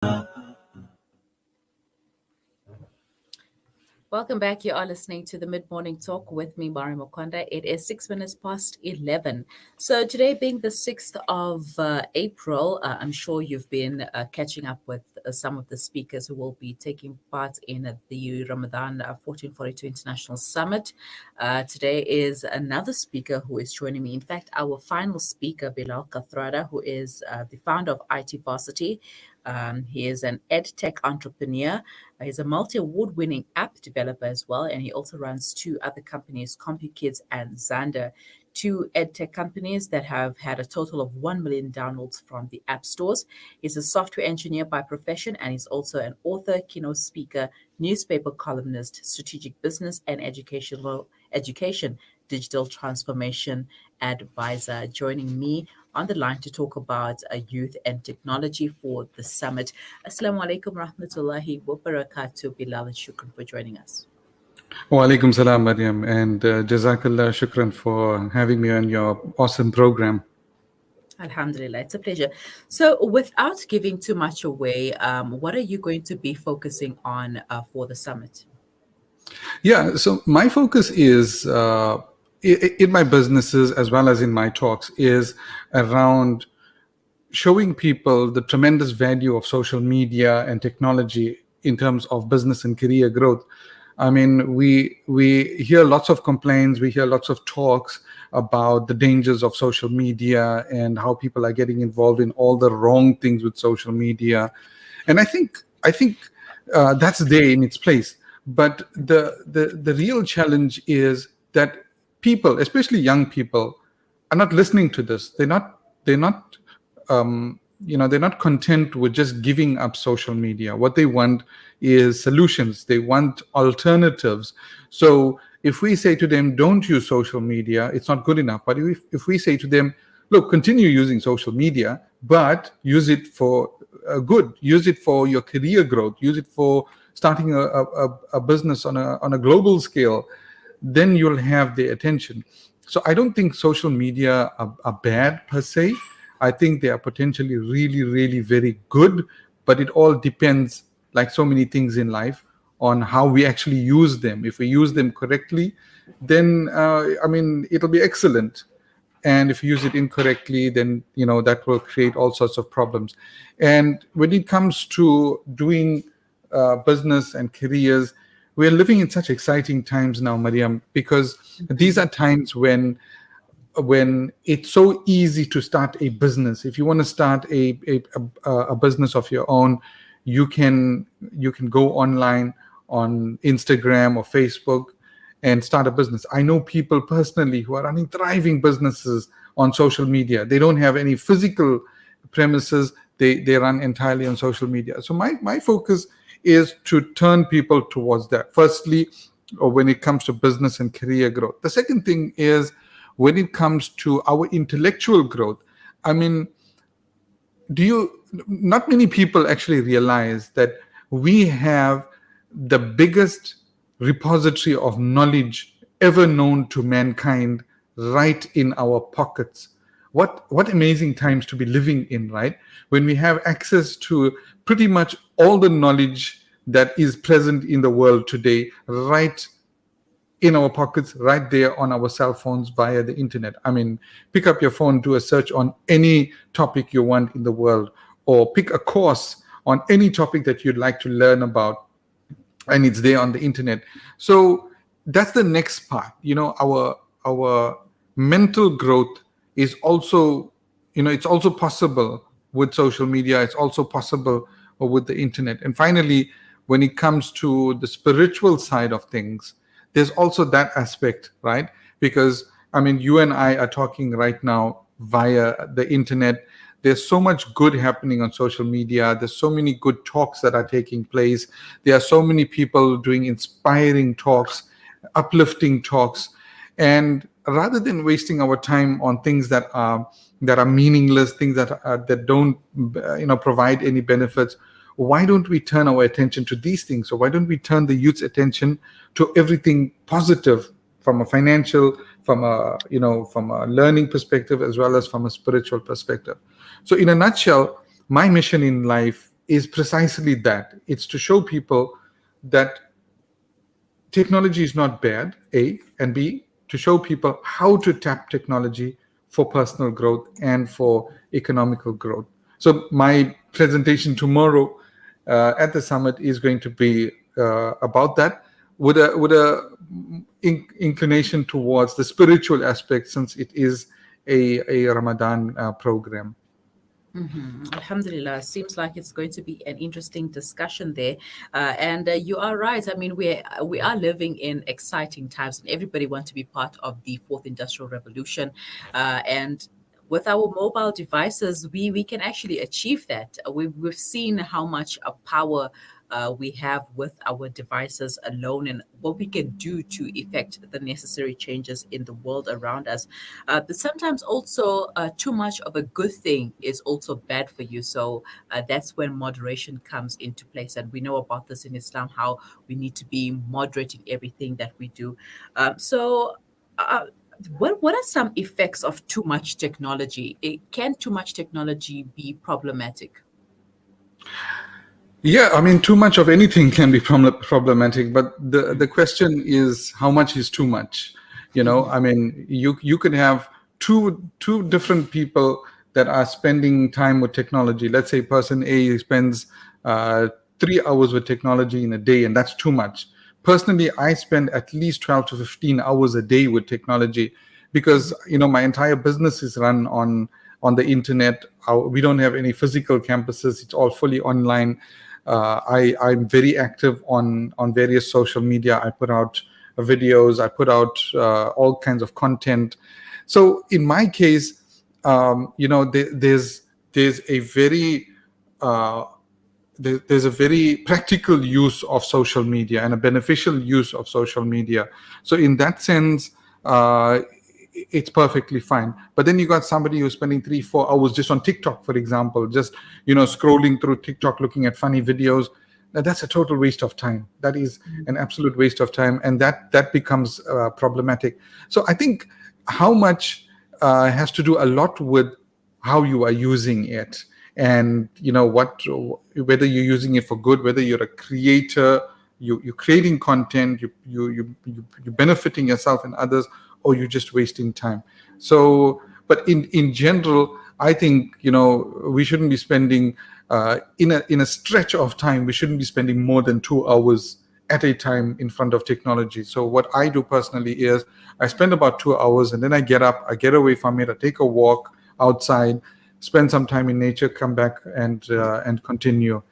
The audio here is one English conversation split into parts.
Welcome back. You are listening to the Mid Morning Talk with me, Maryam Mkwanda. It is 6 minutes past 11. So, today being the 6th of April, I'm sure you've been catching up with some of the speakers who will be taking part in the Ramadan 1442 International Summit. Today is another speaker who is joining me. In fact, our final speaker, Bilal Kathrada, who is the founder of IT Varsity. He is an ed tech entrepreneur. He's a multi-award winning app developer as well, and he also runs two other companies, CompuKids and Xander, two edtech companies that have had a total of 1 million downloads from the app stores. He's a software engineer by profession, and he's also an author, keynote speaker, newspaper columnist, strategic business and education digital transformation advisor. Joining me on the line to talk about youth and technology for the summit. Assalamu alaikum rahmatullahi wa barakatuh. Bilal, and shukran for joining us. Wa alaikum salam, Maryam, and jazakallah shukran for having me on your awesome program. Alhamdulillah, it's a pleasure. So, without giving too much away, what are you going to be focusing on for the summit? Yeah, so my focus is in my businesses as well as in my talks is around showing people the tremendous value of social media and technology in terms of business and career growth. I mean, we hear lots of complaints, we hear lots of talks about the dangers of social media and how people are getting involved in all the wrong things with social media. And I think that's there in its place. But the real challenge is that people, especially young people, are not listening to this. They're not they're not content with just giving up social media. What they want is solutions. They want alternatives. So if we say to them, don't use social media, it's not good enough. But if we say to them, look, continue using social media, but use it for good, use it for your career growth, use it for starting a business on a global scale, then you'll have their attention. So I don't think social media are bad per se. I think they are potentially really, really very good, but it all depends, like so many things in life, on how we actually use them. If we use them correctly, then it'll be excellent. And if you use it incorrectly, then that will create all sorts of problems. And when it comes to doing business and careers, we're living in such exciting times now, Maryam, because these are times when it's so easy to start a business. If you want to start a business of your own, you can go online on Instagram or Facebook and start a business. I know people personally who are running thriving businesses on social media. They don't have any physical premises. They run entirely on social media. So my focus is to turn people towards that. Firstly, when it comes to business and career growth. The second thing is when it comes to our intellectual growth. I mean, not many people actually realize that we have the biggest repository of knowledge ever known to mankind right in our pockets. What amazing times to be living in, right? When we have access to pretty much all the knowledge that is present in the world today, right in our pockets, right there on our cell phones via the internet. I mean, pick up your phone, do a search on any topic you want in the world, or pick a course on any topic that you'd like to learn about, and it's there on the internet. So that's the next part. Our mental growth is also, it's also possible with social media. It's also possible with the internet. And finally, when it comes to the spiritual side of things, there's also that aspect, right? Because, I mean, you and I are talking right now via the internet. There's so much good happening on social media. There's so many good talks that are taking place. There are so many people doing inspiring talks, uplifting talks. And rather than wasting our time on things that are meaningless, things that don't provide any benefits, why don't we turn our attention to these things? So why don't we turn the youth's attention to everything positive from a financial, from a learning perspective, as well as from a spiritual perspective? So in a nutshell, my mission in life is precisely that. It's to show people that technology is not bad, A, and B, to show people how to tap technology for personal growth and for economical growth. So my presentation tomorrow at the summit is going to be about that, with a inclination towards the spiritual aspect, since it is a Ramadan program. Alhamdulillah, seems like it's going to be an interesting discussion there, and you are right. I mean, we are living in exciting times, and everybody wants to be part of the fourth industrial revolution, and with our mobile devices, we can actually achieve that. We've seen how much power we have with our devices alone, and what we can do to effect the necessary changes in the world around us. But sometimes also too much of a good thing is also bad for you. So that's when moderation comes into place. And we know about this in Islam, how we need to be moderate in everything that we do. So, what are some effects of too much technology? Can too much technology be problematic? Yeah, I mean, too much of anything can be problematic, but the question is how much is too much. I mean, you could have two different people that are spending time with technology. Let's say person A spends 3 hours with technology in a day, and that's too much. Personally, I spend at least 12 to 15 hours a day with technology, because my entire business is run on the internet. We don't have any physical campuses; it's all fully online. I'm very active on various social media. I put out videos. I put out all kinds of content. So in my case, there's a very uh, there's a very practical use of social media and a beneficial use of social media. So in that sense, it's perfectly fine. But then you got somebody who's spending 3 4 hours just on TikTok, for example, just scrolling through TikTok, looking at funny videos. Now, that's a total waste of time. That is an absolute waste of time, and that becomes problematic. So I think how much has to do a lot with how you are using it, and whether you're using it for good, whether you're a creator, you're creating content, you're benefiting yourself and others, or you're just wasting time. So, but in general, I think we shouldn't be spending in a stretch of time, we shouldn't be spending more than 2 hours at a time in front of technology. So what I do personally is I spend about 2 hours, and then I get up, I get away from it, I take a walk outside, spend some time in nature, come back and continue.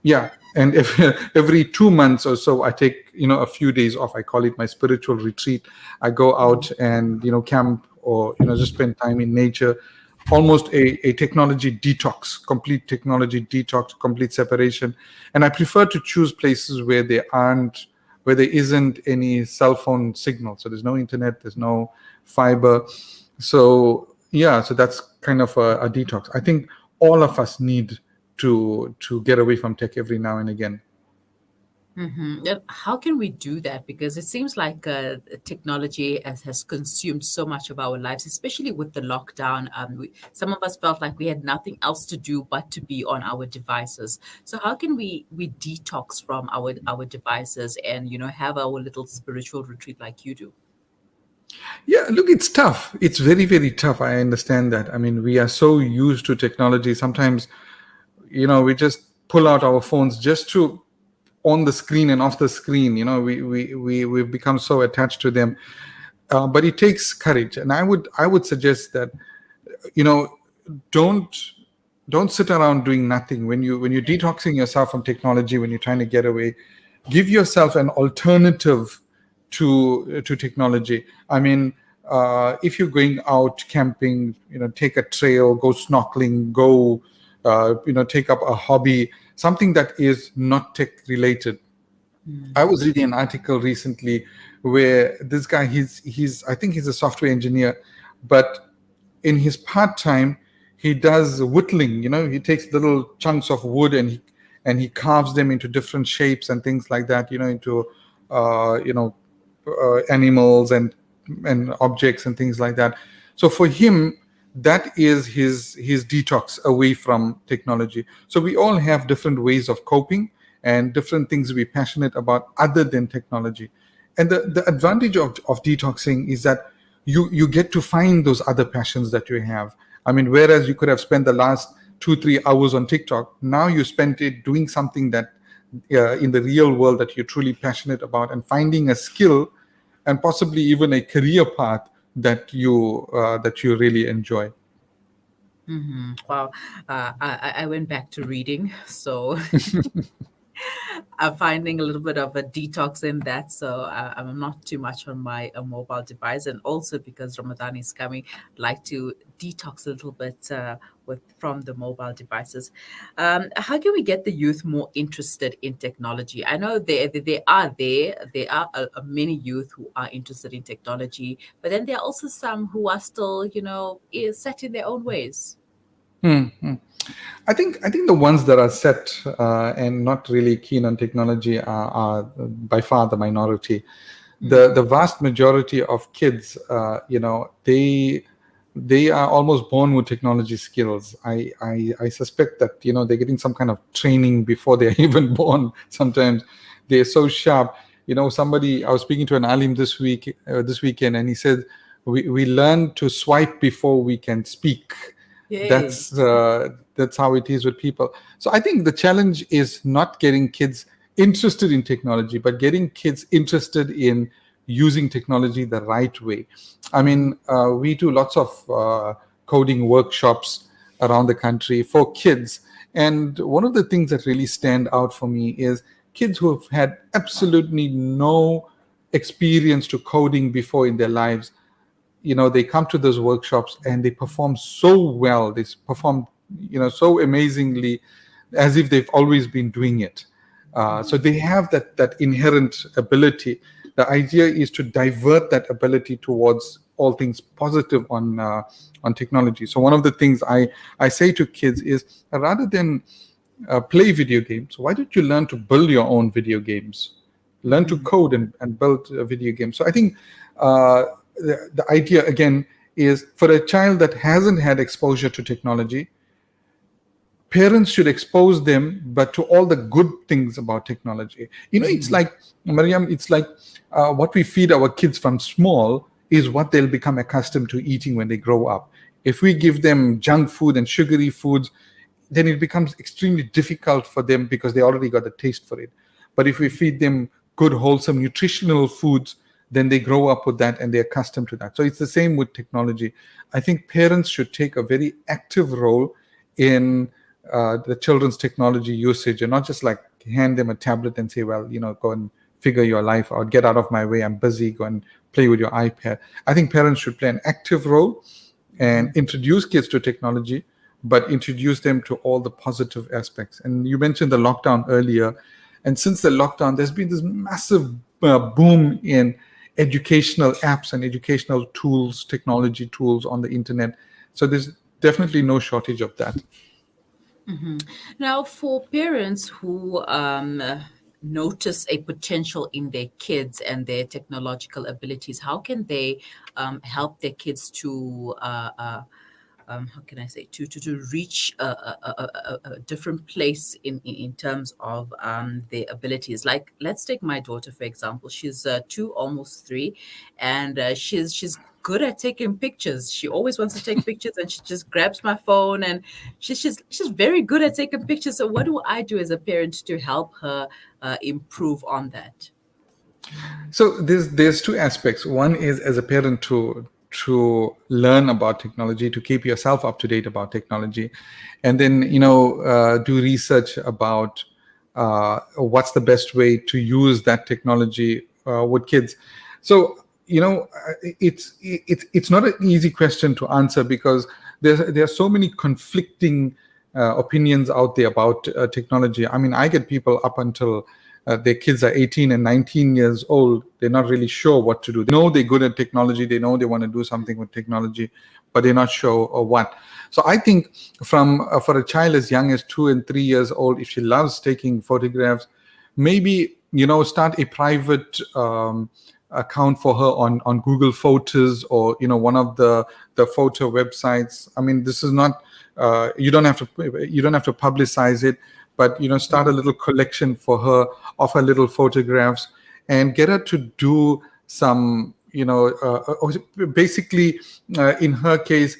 Yeah, and if, every 2 months or so, I take a few days off. I call it my spiritual retreat. I go out and camp, or just spend time in nature. Almost a technology detox, complete technology detox, complete separation. And I prefer to choose places where there isn't any cell phone signal. So there's no internet, there's no fiber. So yeah, so that's kind of a detox. I think all of us need to get away from tech every now and again. And how can we do that? Because it seems like technology has consumed so much of our lives, especially with the lockdown. Some of us felt like we had nothing else to do but to be on our devices. So how can we detox from our devices and have our little spiritual retreat like you do? Yeah, look, it's tough. It's very, very tough. I understand that. I mean, we are so used to technology. Sometimes, we just pull out our phones just to on the screen and off the screen. We've become so attached to them. But it takes courage. And I would suggest that, you know, don't don't sit around doing nothing. When you're detoxing yourself from technology, when you're trying to get away, give yourself an alternative to technology. I mean, if you're going out camping, take a trail, go snorkeling, go take up a hobby, something that is not tech related. I was reading an article recently where this guy, he's I think he's a software engineer, but in his part time he does whittling. He takes little chunks of wood and he carves them into different shapes and things like that. Into uh, you know animals and objects and things like that. So for him, that is his detox away from technology. So we all have different ways of coping and different things we're passionate about other than technology. And the advantage of detoxing is that you get to find those other passions that you have. I mean, whereas you could have spent the last 2-3 hours on TikTok, now you spent it doing something that in the real world that you're truly passionate about, and finding a skill and possibly even a career path that you really enjoy. Wow. I went back to reading, so I'm finding a little bit of a detox in that. So I'm not too much on my mobile device. And also because Ramadan is coming, I'd like to detox a little bit with from the mobile devices. How can we get the youth more interested in technology? I know there are many youth who are interested in technology, but then there are also some who are still, set in their own ways. I think the ones that are set and not really keen on technology are by far the minority. The vast majority of kids, they are almost born with technology skills. I suspect that they're getting some kind of training before they're even born. Sometimes they're so sharp. Somebody, I was speaking to an alim this weekend, and he said we learn to swipe before we can speak. Yay. That's how it is with people. So I think the challenge is not getting kids interested in technology, but getting kids interested in using technology the right way. I mean, we do lots of coding workshops around the country for kids, and one of the things that really stand out for me is kids who have had absolutely no experience to coding before in their lives. They come to those workshops and they perform so well. They perform so amazingly, as if they've always been doing it. So they have that inherent ability. The idea is to divert that ability towards all things positive on technology. So one of the things I say to kids is, rather than play video games, why don't you learn to build your own video games? Learn to code and build a video game. So I think the idea again is, for a child that hasn't had exposure to technology, parents should expose them, but to all the good things about technology. It's like, Maryam, it's like what we feed our kids from small is what they'll become accustomed to eating when they grow up. If we give them junk food and sugary foods, then it becomes extremely difficult for them because they already got the taste for it. But if we feed them good, wholesome, nutritional foods, then they grow up with that and they're accustomed to that. So it's the same with technology. I think parents should take a very active role in the children's technology usage, and not just like hand them a tablet and say, well, go and figure your life out, get out of my way, I'm busy, go and play with your iPad. I think parents should play an active role and introduce kids to technology, but introduce them to all the positive aspects. And you mentioned the lockdown earlier. And since the lockdown, there's been this massive boom in educational apps and educational tools, technology tools on the internet. So there's definitely no shortage of that. Now, for parents who notice a potential in their kids and their technological abilities, how can they help their kids to how can I say, to reach a different place in terms of their abilities? Like, let's take my daughter for example. She's 2, almost 3, and she's good at taking pictures. She always wants to take pictures, and she just grabs my phone, and she's very good at taking pictures. So what do I do as a parent to help her improve on that? So there's two aspects. One is, as a parent, to learn about technology, to keep yourself up to date about technology, and then do research about what's the best way to use that technology with kids. So it's not an easy question to answer, because there are so many conflicting opinions out there about technology. I mean, I get people up until their kids are 18 and 19 years old. They're not really sure what to do. They know they're good at technology. They know they want to do something with technology, but they're not sure what. So I think for a child as young as 2 and 3 years old, if she loves taking photographs, maybe start a private account for her on Google Photos, or one of the photo websites. I mean, this is not, you don't have to publicize it, but start a little collection for her of her little photographs, and get her to do some, basically, in her case,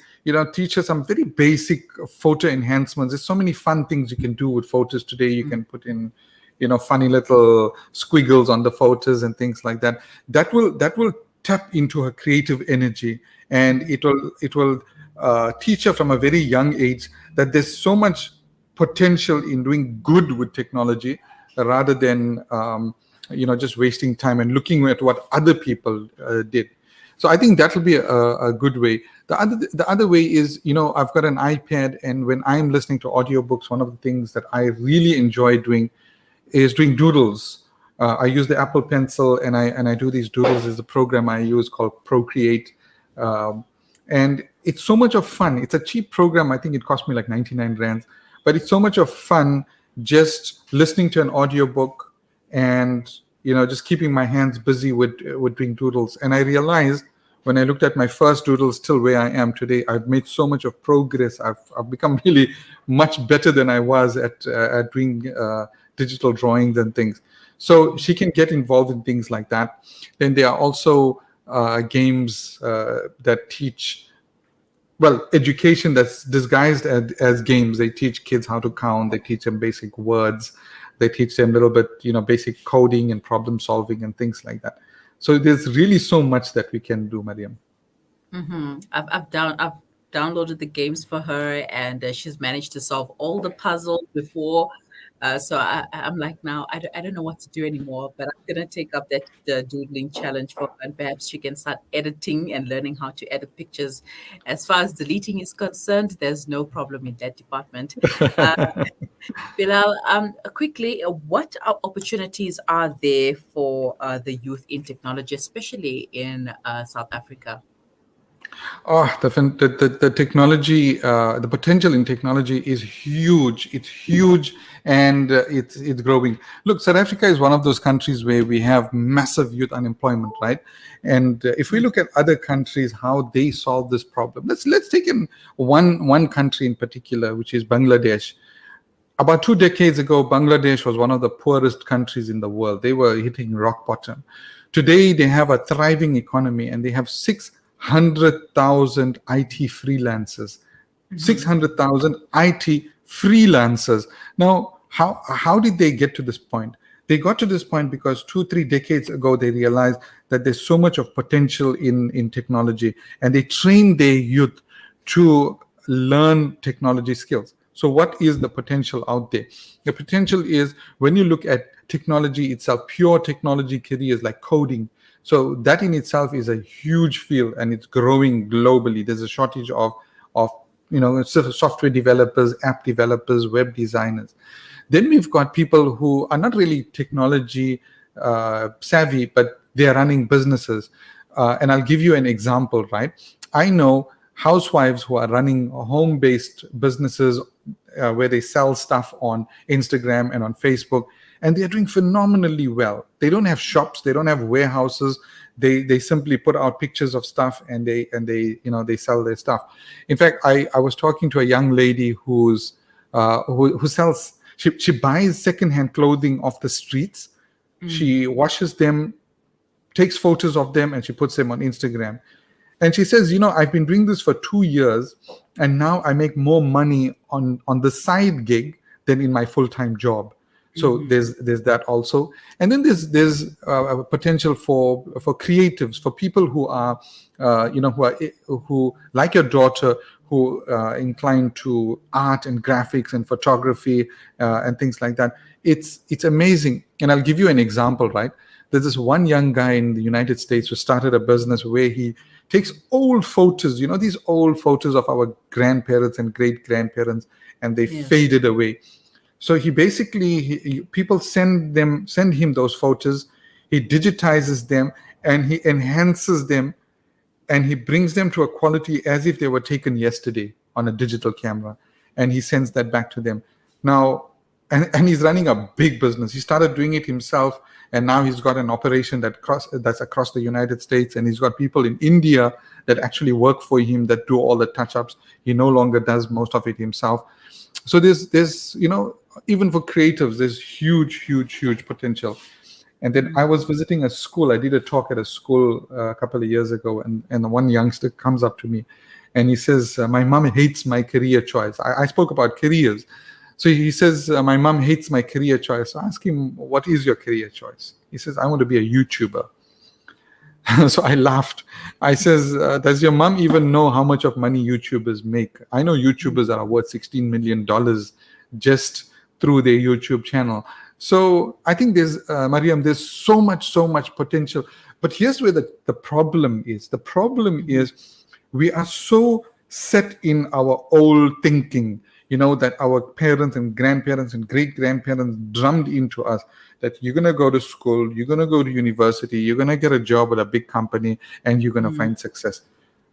teach her some very basic photo enhancements. There's so many fun things you can do with photos today. You can put in funny little squiggles on the photos and things like that. That will tap into her creative energy, and it will teach her from a very young age that there's so much potential in doing good with technology, rather than just wasting time and looking at what other people did. So I think that will be a good way. The other way is, I've got an iPad, and when I'm listening to audiobooks, one of the things that I really enjoy doing is doing doodles. I use the Apple Pencil, and I do these doodles. There's a program I use called Procreate, um, and it's so much of fun. It's a cheap program. I think it cost me like 99 rands, but it's so much of fun just listening to an audiobook, and just keeping my hands busy with doing doodles. And I realized, when I looked at my first doodles till where I am today, I've made so much of progress. I've become really much better than I was at doing digital drawings and things. So she can get involved in things like that. Then there are also games that teach, well, education that's disguised as games. They teach kids how to count. They teach them basic words. They teach them a little bit, basic coding and problem solving and things like that. So there's really so much that we can do, Maryam. I've downloaded the games for her, and she's managed to solve all the puzzles before. So I'm like, now I don't know what to do anymore, but I'm gonna take up that doodling challenge for her, and perhaps she can start editing and learning how to edit pictures. As far as deleting is concerned, there's no problem in that department. Uh, Bilal, quickly, what opportunities are there for the youth in technology, especially in South Africa? Oh, the technology, the potential in technology is huge. It's huge, and it's growing. Look, South Africa is one of those countries where we have massive youth unemployment, right? And if we look at other countries, how they solve this problem, let's take in one country in particular, which is Bangladesh. About 2 decades ago, Bangladesh was one of the poorest countries in the world. They were hitting rock bottom. Today, they have a thriving economy, and they have 600,000 IT freelancers. 600,000 IT freelancers. Now, how did they get to this point? They got to this point because 2-3 decades ago, they realized that there's so much of potential in technology, and they trained their youth to learn technology skills. So what is the potential out there? The potential is, when you look at technology itself, pure technology careers like coding. So that in itself is a huge field, and it's growing globally. There's a shortage of software developers, app developers, web designers. Then we've got people who are not really technology savvy, but they are running businesses. And I'll give you an example, right? I know housewives who are running home-based businesses where they sell stuff on Instagram and on Facebook, and they are doing phenomenally well. They don't have shops, they don't have warehouses. They simply put out pictures of stuff, and they sell their stuff. In fact, I was talking to a young lady who sells. She buys secondhand clothing off the streets. She washes them, takes photos of them, and she puts them on Instagram. And she says, I've been doing this for 2 years, and now I make more money on the side gig than in my full-time job. So there's that also. And then there's a potential for creatives, for people who are who like your daughter, who are inclined to art and graphics and photography and things like that. It's amazing. And I'll give you an example, right? There's this one young guy in the United States who started a business where he takes old photos, these old photos of our grandparents and great grandparents, and they faded away. So he basically, people send him those photos. He digitizes them, and he enhances them, and he brings them to a quality as if they were taken yesterday on a digital camera, and he sends that back to them. Now, and he's running a big business. He started doing it himself, and now he's got an operation that's across the United States, and he's got people in India that actually work for him that do all the touch-ups. He no longer does most of it himself. So there's even for creatives, there's huge potential. And then I was visiting a school. I did a talk at a school a couple of years ago, and one youngster comes up to me, and he says, "My mom hates my career choice." I spoke about careers, so he says, "My mom hates my career choice." So I ask him, "What is your career choice?" He says, "I want to be a YouTuber." So I laughed. I says, "Does your mom even know how much of money YouTubers make? I know YouTubers are worth $16 million just through their YouTube channel." So I think Mariam, there's so much potential. But here's where the problem is. The problem is we are so set in our old thinking, that our parents and grandparents and great grandparents drummed into us, that you're going to go to school, you're going to go to university, you're going to get a job with a big company, and you're going to find success.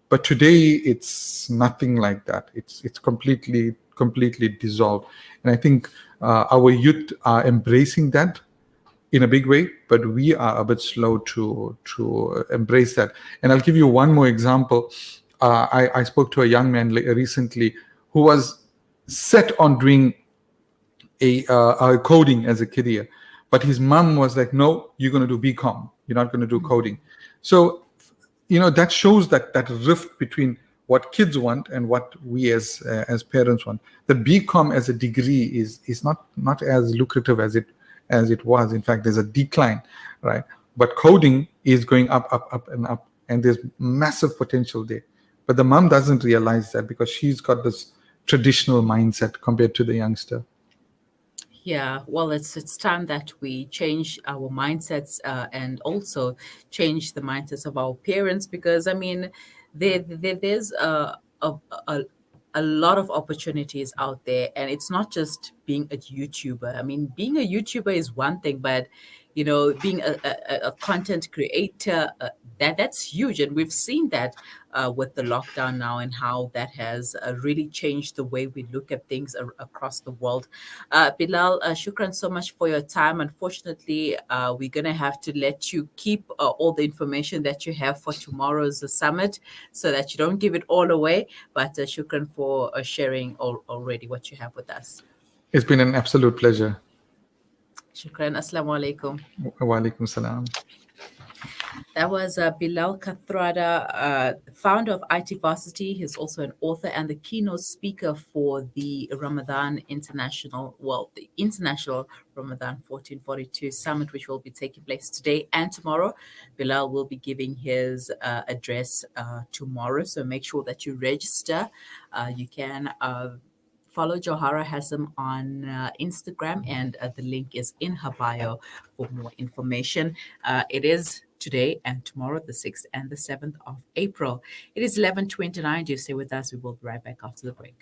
But today it's nothing like that. It's completely dissolved. And I think our youth are embracing that in a big way, but we are a bit slow to embrace that. And I'll give you one more example. I spoke to a young man recently who was set on doing a coding as a career, but his mom was like, "No, you're going to do BCom. You're not going to do coding." So that shows that rift between what kids want and what we as parents want. The BCom as a degree is not as lucrative as it was. In fact, there's a decline, right? But coding is going up and up, and there's massive potential there. But the mom doesn't realize that because she's got this traditional mindset compared to the youngster. Yeah, well, it's time that we change our mindsets, and also change the mindsets of our parents, because I mean, there's a a lot of opportunities out there, and it's not just being a YouTuber. I mean, being a YouTuber is one thing, but being a content creator, that's huge, and we've seen that with the lockdown now, and how that has really changed the way we look at things across the world. Bilal, shukran so much for your time. Unfortunately, we're going to have to let you keep all the information that you have for tomorrow's summit, so that you don't give it all away. But shukran for sharing already what you have with us. It's been an absolute pleasure. Shukran. Assalamu alaikum. Wa alaikum salam. That was Bilal Kathrada, founder of IT Varsity. He's also an author and the keynote speaker for the the International Ramadan 1442 Summit, which will be taking place today and tomorrow. Bilal will be giving his address tomorrow, so make sure that you register. You can follow Johara Hassan on Instagram, and the link is in her bio for more information. It is today and tomorrow, the 6th and the 7th of April. It is 11:29. Do stay with us. We will be right back after the break.